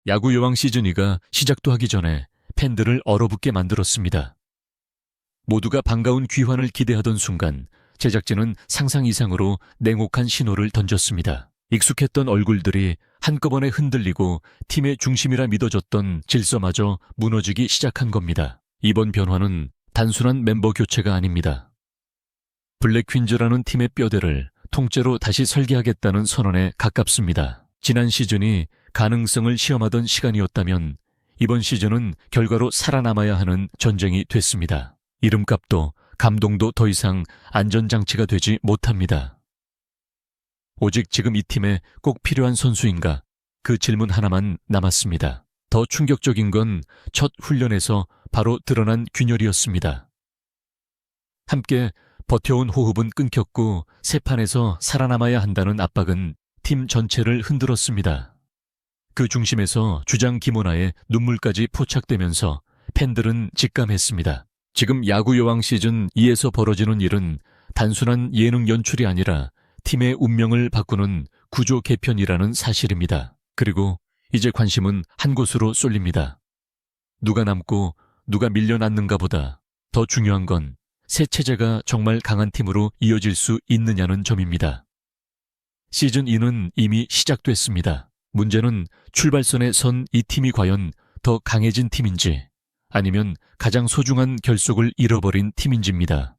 야구 여왕 시즌2가 시작도 하기 전에 팬들을 얼어붙게 만들었습니다. 모두가 반가운 귀환을 기대하던 순간 제작진은 상상 이상으로 냉혹한 신호를 던졌습니다. 익숙했던 얼굴들이 한꺼번에 흔들리고 팀의 중심이라 믿어졌던 질서마저 무너지기 시작한 겁니다. 이번 변화는 단순한 멤버 교체가 아닙니다. 블랙퀸즈라는 팀의 뼈대를 통째로 다시 설계하겠다는 선언에 가깝습니다. 지난 시즌이 가능성을 시험하던 시간이었다면 이번 시즌은 결과로 살아남아야 하는 전쟁이 됐습니다. 이름값도 감동도 더 이상 안전장치가 되지 못합니다. 오직 지금 이 팀에 꼭 필요한 선수인가? 그 질문 하나만 남았습니다. 더 충격적인 건 첫 훈련에서 바로 드러난 균열이었습니다. 함께 버텨온 호흡은 끊겼고 새 판에서 살아남아야 한다는 압박은 팀 전체를 흔들었습니다. 그 중심에서 주장 김오나의 눈물까지 포착되면서 팬들은 직감했습니다. 지금 야구 여왕 시즌 2에서 벌어지는 일은 단순한 예능 연출이 아니라 팀의 운명을 바꾸는 구조 개편이라는 사실입니다. 그리고 이제 관심은 한 곳으로 쏠립니다. 누가 남고 누가 밀려났는가 보다 더 중요한 건 새 체제가 정말 강한 팀으로 이어질 수 있느냐는 점입니다. 시즌2는 이미 시작됐습니다. 문제는 출발선에 선 이 팀이 과연 더 강해진 팀인지 아니면 가장 소중한 결속을 잃어버린 팀인지입니다.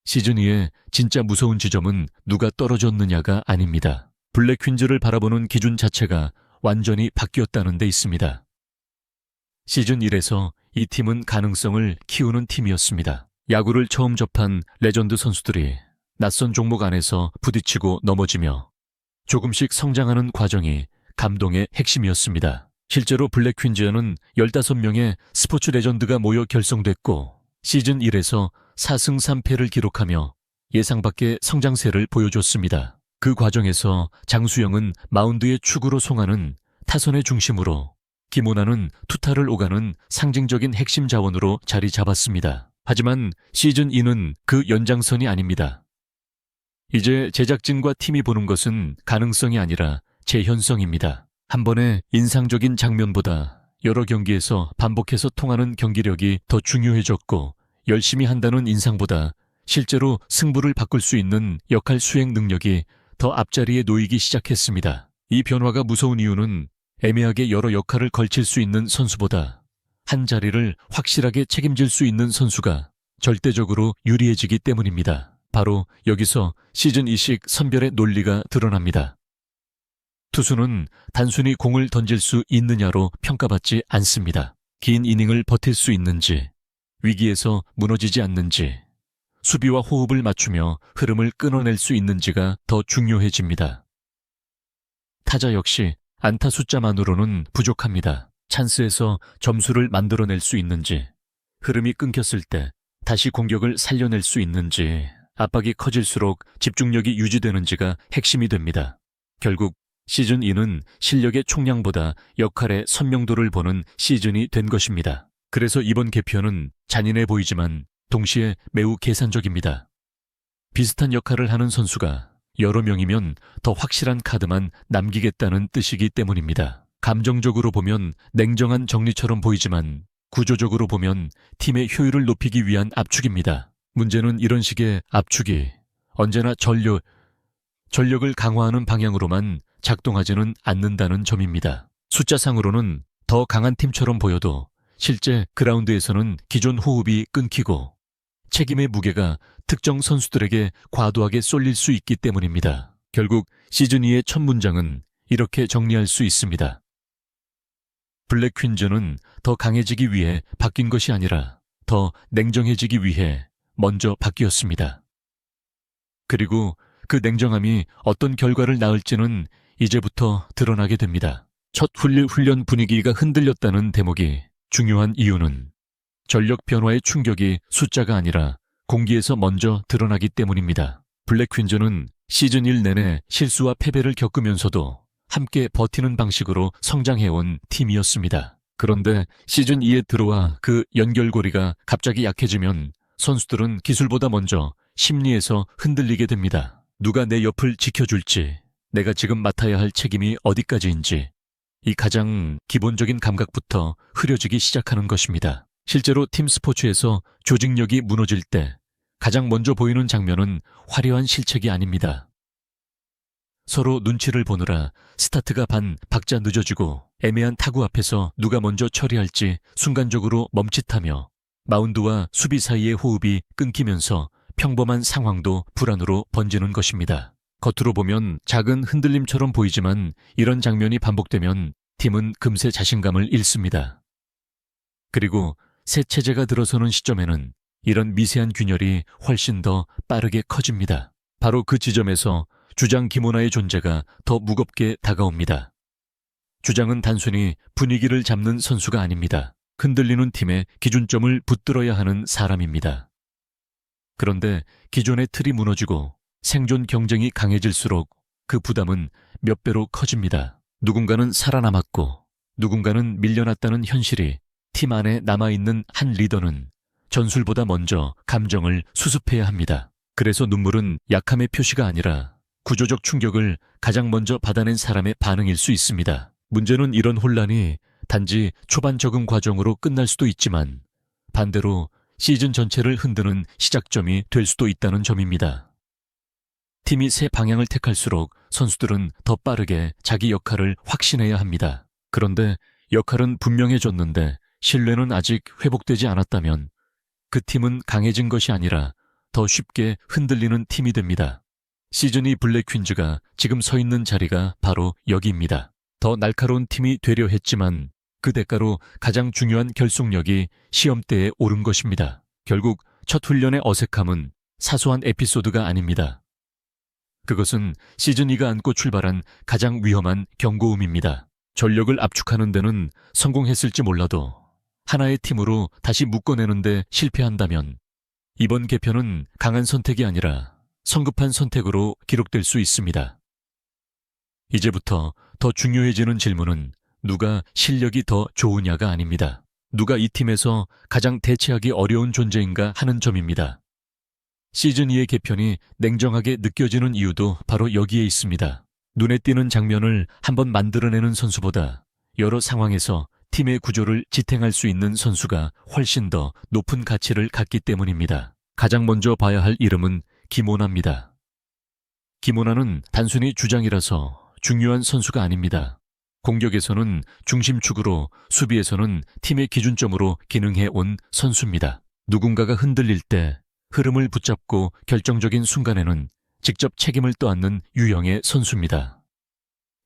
시즌2의 진짜 무서운 지점은 누가 떨어졌느냐가 아닙니다. 블랙퀸즈를 바라보는 기준 자체가 완전히 바뀌었다는 데 있습니다. 시즌1에서 이 팀은 가능성을 키우는 팀이었습니다. 야구를 처음 접한 레전드 선수들이 낯선 종목 안에서 부딪히고 넘어지며 조금씩 성장하는 과정이 감동의 핵심이었습니다. 실제로 블랙퀸즈에는 15명의 스포츠 레전드가 모여 결성됐고 시즌 1에서 4승 3패를 기록하며 예상 밖의 성장세를 보여줬습니다. 그 과정에서 장수영은 마운드의 축으로 송하는 타선의 중심으로, 김오나는 투타를 오가는 상징적인 핵심 자원으로 자리 잡았습니다. 하지만 시즌 2는 그 연장선이 아닙니다. 이제 제작진과 팀이 보는 것은 가능성이 아니라 재현성입니다. 한 번의 인상적인 장면보다 여러 경기에서 반복해서 통하는 경기력이 더 중요해졌고 열심히 한다는 인상보다 실제로 승부를 바꿀 수 있는 역할 수행 능력이 더 앞자리에 놓이기 시작했습니다. 이 변화가 무서운 이유는 애매하게 여러 역할을 걸칠 수 있는 선수보다 한 자리를 확실하게 책임질 수 있는 선수가 절대적으로 유리해지기 때문입니다. 바로 여기서 시즌 2식 선별의 논리가 드러납니다. 투수는 단순히 공을 던질 수 있느냐로 평가받지 않습니다. 긴 이닝을 버틸 수 있는지, 위기에서 무너지지 않는지, 수비와 호흡을 맞추며 흐름을 끊어낼 수 있는지가 더 중요해집니다. 타자 역시 안타 숫자만으로는 부족합니다. 찬스에서 점수를 만들어낼 수 있는지, 흐름이 끊겼을 때 다시 공격을 살려낼 수 있는지, 압박이 커질수록 집중력이 유지되는지가 핵심이 됩니다. 결국 시즌2는 실력의 총량보다 역할의 선명도를 보는 시즌이 된 것입니다. 그래서 이번 개편은 잔인해 보이지만 동시에 매우 계산적입니다. 비슷한 역할을 하는 선수가 여러 명이면 더 확실한 카드만 남기겠다는 뜻이기 때문입니다. 감정적으로 보면 냉정한 정리처럼 보이지만 구조적으로 보면 팀의 효율을 높이기 위한 압축입니다. 문제는 이런 식의 압축이 언제나 전력을 강화하는 방향으로만 작동하지는 않는다는 점입니다. 숫자상으로는 더 강한 팀처럼 보여도 실제 그라운드에서는 기존 호흡이 끊기고 책임의 무게가 특정 선수들에게 과도하게 쏠릴 수 있기 때문입니다. 결국 시즌2의 첫 문장은 이렇게 정리할 수 있습니다. 블랙퀸즈는 더 강해지기 위해 바뀐 것이 아니라 더 냉정해지기 위해 먼저 바뀌었습니다. 그리고 그 냉정함이 어떤 결과를 낳을지는 이제부터 드러나게 됩니다. 첫 훈련 분위기가 흔들렸다는 대목이 중요한 이유는 전력 변화의 충격이 숫자가 아니라 공기에서 먼저 드러나기 때문입니다. 블랙퀸즈는 시즌 1 내내 실수와 패배를 겪으면서도 함께 버티는 방식으로 성장해온 팀이었습니다. 그런데 시즌 2에 들어와 그 연결고리가 갑자기 약해지면 선수들은 기술보다 먼저 심리에서 흔들리게 됩니다. 누가 내 옆을 지켜줄지, 내가 지금 맡아야 할 책임이 어디까지인지, 이 가장 기본적인 감각부터 흐려지기 시작하는 것입니다. 실제로 팀 스포츠에서 조직력이 무너질 때 가장 먼저 보이는 장면은 화려한 실책이 아닙니다. 서로 눈치를 보느라 스타트가 박자 늦어지고 애매한 타구 앞에서 누가 먼저 처리할지 순간적으로 멈칫하며 마운드와 수비 사이의 호흡이 끊기면서 평범한 상황도 불안으로 번지는 것입니다. 겉으로 보면 작은 흔들림처럼 보이지만 이런 장면이 반복되면 팀은 금세 자신감을 잃습니다. 그리고 새 체제가 들어서는 시점에는 이런 미세한 균열이 훨씬 더 빠르게 커집니다. 바로 그 지점에서 주장 김오나의 존재가 더 무겁게 다가옵니다. 주장은 단순히 분위기를 잡는 선수가 아닙니다. 흔들리는 팀의 기준점을 붙들어야 하는 사람입니다. 그런데 기존의 틀이 무너지고 생존 경쟁이 강해질수록 그 부담은 몇 배로 커집니다. 누군가는 살아남았고 누군가는 밀려났다는 현실이 팀 안에 남아있는 한 리더는 전술보다 먼저 감정을 수습해야 합니다. 그래서 눈물은 약함의 표시가 아니라 구조적 충격을 가장 먼저 받아낸 사람의 반응일 수 있습니다. 문제는 이런 혼란이 단지 초반 적응 과정으로 끝날 수도 있지만 반대로 시즌 전체를 흔드는 시작점이 될 수도 있다는 점입니다. 팀이 새 방향을 택할수록 선수들은 더 빠르게 자기 역할을 확신해야 합니다. 그런데 역할은 분명해졌는데 신뢰는 아직 회복되지 않았다면 그 팀은 강해진 것이 아니라 더 쉽게 흔들리는 팀이 됩니다. 시즌2 블랙 퀸즈가 지금 서 있는 자리가 바로 여기입니다. 더 날카로운 팀이 되려 했지만 그 대가로 가장 중요한 결속력이 시험대에 오른 것입니다. 결국 첫 훈련의 어색함은 사소한 에피소드가 아닙니다. 그것은 시즌2가 안고 출발한 가장 위험한 경고음입니다. 전력을 압축하는 데는 성공했을지 몰라도 하나의 팀으로 다시 묶어내는 데 실패한다면 이번 개편은 강한 선택이 아니라 성급한 선택으로 기록될 수 있습니다. 이제부터 더 중요해지는 질문은 누가 실력이 더 좋으냐가 아닙니다. 누가 이 팀에서 가장 대체하기 어려운 존재인가 하는 점입니다. 시즌2의 개편이 냉정하게 느껴지는 이유도 바로 여기에 있습니다. 눈에 띄는 장면을 한번 만들어내는 선수보다 여러 상황에서 팀의 구조를 지탱할 수 있는 선수가 훨씬 더 높은 가치를 갖기 때문입니다. 가장 먼저 봐야 할 이름은 김오나입니다. 김오나는 단순히 주장이라서 중요한 선수가 아닙니다. 공격에서는 중심축으로, 수비에서는 팀의 기준점으로 기능해 온 선수입니다. 누군가가 흔들릴 때 흐름을 붙잡고 결정적인 순간에는 직접 책임을 떠안는 유형의 선수입니다.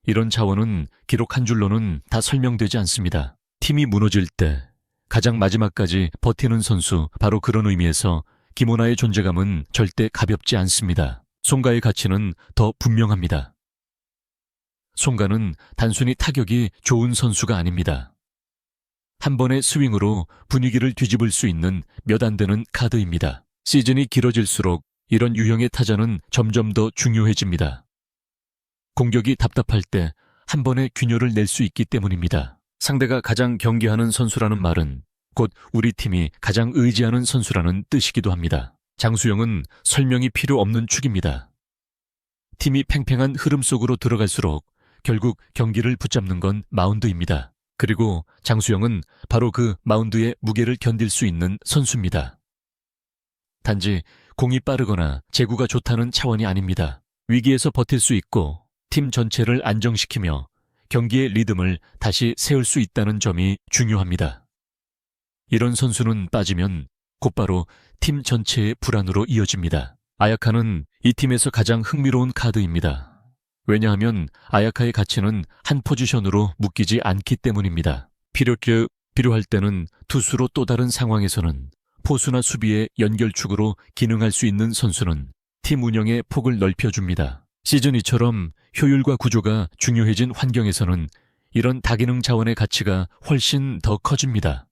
이런 자원은 기록 한 줄로는 다 설명되지 않습니다. 팀이 무너질 때 가장 마지막까지 버티는 선수, 바로 그런 의미에서 김오나의 존재감은 절대 가볍지 않습니다. 송가의 가치는 더 분명합니다. 송가는 단순히 타격이 좋은 선수가 아닙니다. 한 번의 스윙으로 분위기를 뒤집을 수 있는 몇 안 되는 카드입니다. 시즌이 길어질수록 이런 유형의 타자는 점점 더 중요해집니다. 공격이 답답할 때 한 번의 균열을 낼 수 있기 때문입니다. 상대가 가장 경계하는 선수라는 말은 곧 우리 팀이 가장 의지하는 선수라는 뜻이기도 합니다. 장수영은 설명이 필요 없는 축입니다. 팀이 팽팽한 흐름 속으로 들어갈수록 결국 경기를 붙잡는 건 마운드입니다. 그리고 장수영은 바로 그 마운드의 무게를 견딜 수 있는 선수입니다. 단지 공이 빠르거나 제구가 좋다는 차원이 아닙니다. 위기에서 버틸 수 있고 팀 전체를 안정시키며 경기의 리듬을 다시 세울 수 있다는 점이 중요합니다. 이런 선수는 빠지면 곧바로 팀 전체의 불안으로 이어집니다. 아야카는 이 팀에서 가장 흥미로운 카드입니다. 왜냐하면 아야카의 가치는 한 포지션으로 묶이지 않기 때문입니다. 필요할 때는 투수로 또 다른 상황에서는 포수나 수비의 연결축으로 기능할 수 있는 선수는 팀 운영의 폭을 넓혀줍니다. 시즌2처럼 효율과 구조가 중요해진 환경에서는 이런 다기능 자원의 가치가 훨씬 더 커집니다.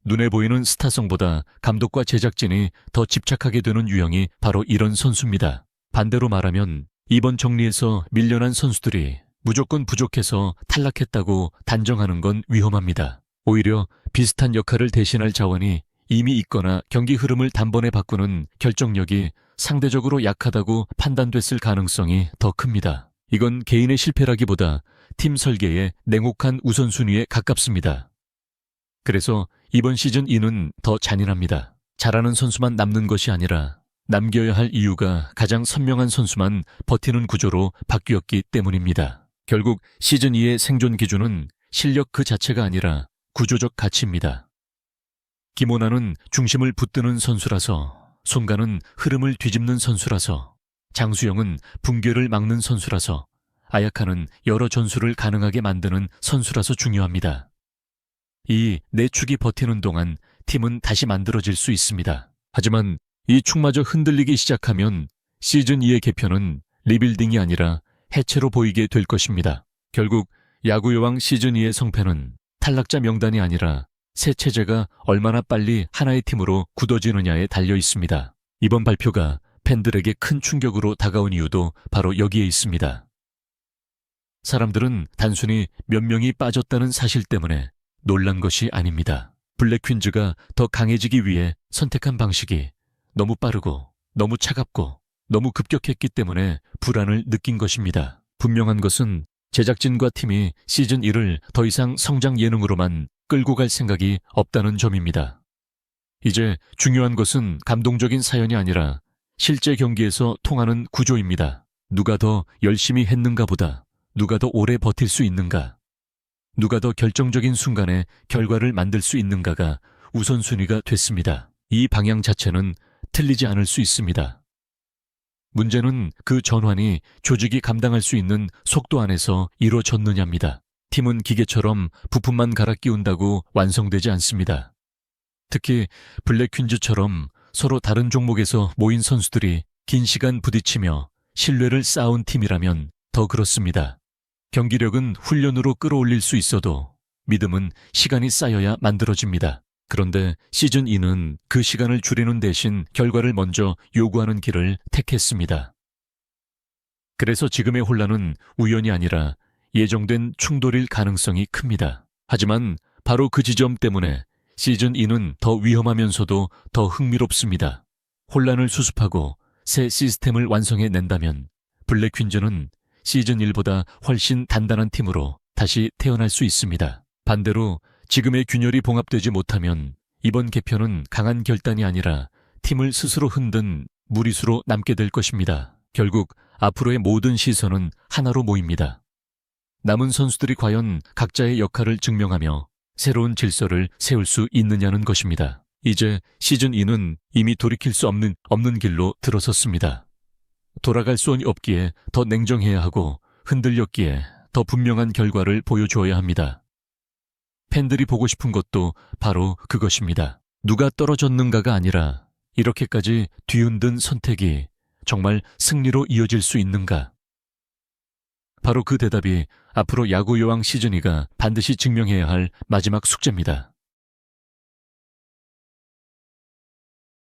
눈에 보이는 스타성보다 감독과 제작진이 더 집착하게 되는 유형이 바로 이런 선수입니다. 반대로 말하면 이번 정리에서 밀려난 선수들이 무조건 부족해서 탈락했다고 단정하는 건 위험합니다. 오히려 비슷한 역할을 대신할 자원이 이미 있거나 경기 흐름을 단번에 바꾸는 결정력이 상대적으로 약하다고 판단됐을 가능성이 더 큽니다. 이건 개인의 실패라기보다 팀 설계의 냉혹한 우선순위에 가깝습니다. 그래서 이번 시즌 2는 더 잔인합니다. 잘하는 선수만 남는 것이 아니라 남겨야 할 이유가 가장 선명한 선수만 버티는 구조로 바뀌었기 때문입니다. 결국 시즌 2의 생존 기준은 실력 그 자체가 아니라 구조적 가치입니다. 김오나는 중심을 붙드는 선수라서, 손가는 흐름을 뒤집는 선수라서, 장수영은 붕괴를 막는 선수라서, 아야카는 여러 전술을 가능하게 만드는 선수라서 중요합니다. 이 네 축이 버티는 동안 팀은 다시 만들어질 수 있습니다. 하지만 이 축마저 흔들리기 시작하면 시즌 2의 개편은 리빌딩이 아니라 해체로 보이게 될 것입니다. 결국 야구여왕 시즌 2의 성패는 탈락자 명단이 아니라 새 체제가 얼마나 빨리 하나의 팀으로 굳어지느냐에 달려 있습니다. 이번 발표가 팬들에게 큰 충격으로 다가온 이유도 바로 여기에 있습니다. 사람들은 단순히 몇 명이 빠졌다는 사실 때문에 놀란 것이 아닙니다. 블랙퀸즈가 더 강해지기 위해 선택한 방식이 너무 빠르고 너무 차갑고 너무 급격했기 때문에 불안을 느낀 것입니다. 분명한 것은 제작진과 팀이 시즌 1을 더 이상 성장 예능으로만 끌고 갈 생각이 없다는 점입니다. 이제 중요한 것은 감동적인 사연이 아니라 실제 경기에서 통하는 구조입니다. 누가 더 열심히 했는가 보다 누가 더 오래 버틸 수 있는가, 누가 더 결정적인 순간에 결과를 만들 수 있는가가 우선순위가 됐습니다. 이 방향 자체는 틀리지 않을 수 있습니다. 문제는 그 전환이 조직이 감당할 수 있는 속도 안에서 이루어졌느냐입니다. 팀은 기계처럼 부품만 갈아 끼운다고 완성되지 않습니다. 특히 블랙퀸즈처럼 서로 다른 종목에서 모인 선수들이 긴 시간 부딪히며 신뢰를 쌓아온 팀이라면 더 그렇습니다. 경기력은 훈련으로 끌어올릴 수 있어도 믿음은 시간이 쌓여야 만들어집니다. 그런데 시즌 2는 그 시간을 줄이는 대신 결과를 먼저 요구하는 길을 택했습니다. 그래서 지금의 혼란은 우연이 아니라 예정된 충돌일 가능성이 큽니다. 하지만 바로 그 지점 때문에 시즌 2는 더 위험하면서도 더 흥미롭습니다. 혼란을 수습하고 새 시스템을 완성해낸다면 블랙퀸즈는 시즌 1보다 훨씬 단단한 팀으로 다시 태어날 수 있습니다. 반대로 지금의 균열이 봉합되지 못하면 이번 개편은 강한 결단이 아니라 팀을 스스로 흔든 무리수로 남게 될 것입니다. 결국 앞으로의 모든 시선은 하나로 모입니다. 남은 선수들이 과연 각자의 역할을 증명하며 새로운 질서를 세울 수 있느냐는 것입니다. 이제 시즌 2는 이미 돌이킬 수 없는 길로 들어섰습니다. 돌아갈 수는 없기에 더 냉정해야 하고 흔들렸기에 더 분명한 결과를 보여주어야 합니다. 팬들이 보고 싶은 것도 바로 그것입니다. 누가 떨어졌는가가 아니라 이렇게까지 뒤흔든 선택이 정말 승리로 이어질 수 있는가? 바로 그 대답이 앞으로 야구 여왕 시즌 2가 반드시 증명해야 할 마지막 숙제입니다.